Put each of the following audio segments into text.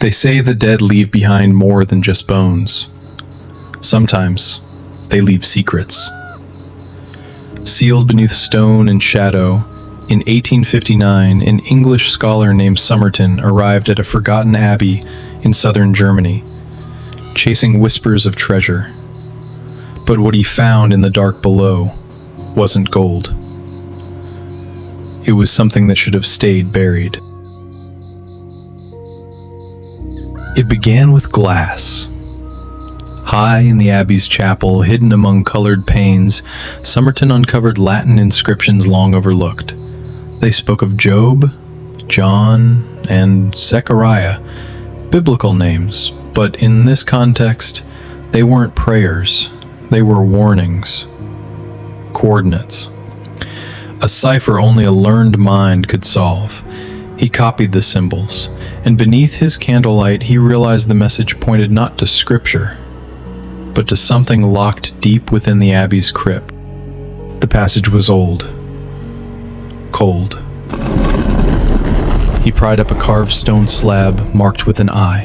They say the dead leave behind more than just bones. Sometimes they leave secrets. Sealed beneath stone and shadow, in 1859, an English scholar named Somerton arrived at a forgotten abbey in southern Germany, chasing whispers of treasure. But what he found in the dark below wasn't gold. It was something that should have stayed buried. It began with glass. High in the abbey's chapel, hidden among colored panes, Somerton uncovered Latin inscriptions long overlooked. They spoke of Job, John, and Zechariah, biblical names, but in this context, they weren't prayers, they were warnings, coordinates. A cipher only a learned mind could solve. He copied the symbols, and beneath his candlelight he realized the message pointed not to scripture, but to something locked deep within the abbey's crypt. The passage was old, cold. He pried up a carved stone slab marked with an eye.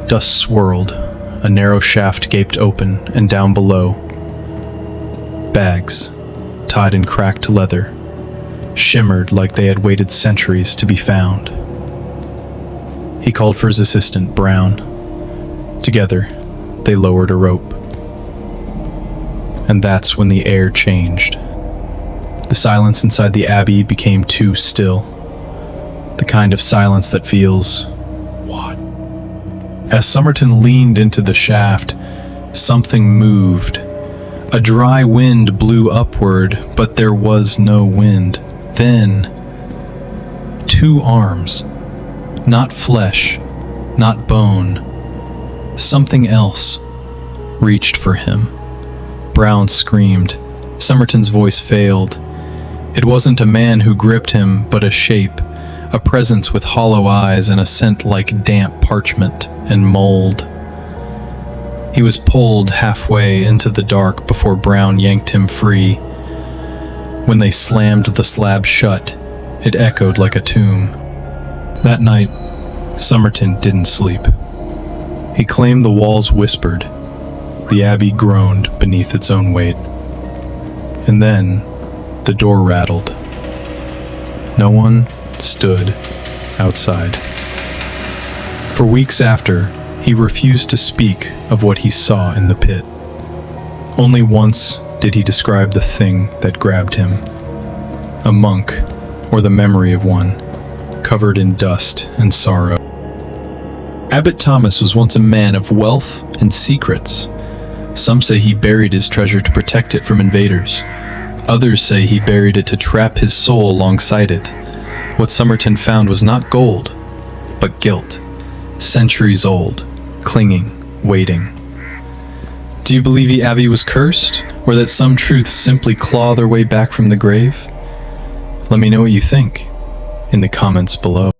Dust swirled, a narrow shaft gaped open, and down below, bags, tied in cracked leather, shimmered like they had waited centuries to be found. He called for his assistant, Brown. Together, they lowered a rope. And that's when the air changed. The silence inside the abbey became too still. The kind of silence that feels, what? As Somerton leaned into the shaft, something moved. A dry wind blew upward, but there was no wind. Then, two arms, not flesh, not bone, something else, reached for him. Brown screamed. Somerton's voice failed. It wasn't a man who gripped him, but a shape, a presence with hollow eyes and a scent like damp parchment and mold. He was pulled halfway into the dark before Brown yanked him free. When they slammed the slab shut, it echoed like a tomb. That night, Somerton didn't sleep. He claimed the walls whispered. The abbey groaned beneath its own weight. And then, the door rattled. No one stood outside. For weeks after, he refused to speak of what he saw in the pit. Only once did he describe the thing that grabbed him. A monk, or the memory of one, covered in dust and sorrow. Abbot Thomas was once a man of wealth and secrets. Some say he buried his treasure to protect it from invaders. Others say he buried it to trap his soul alongside it. What Somerton found was not gold, but guilt. Centuries old, clinging, waiting. Do you believe the abbey was cursed, or that some truths simply claw their way back from the grave? Let me know what you think in the comments below.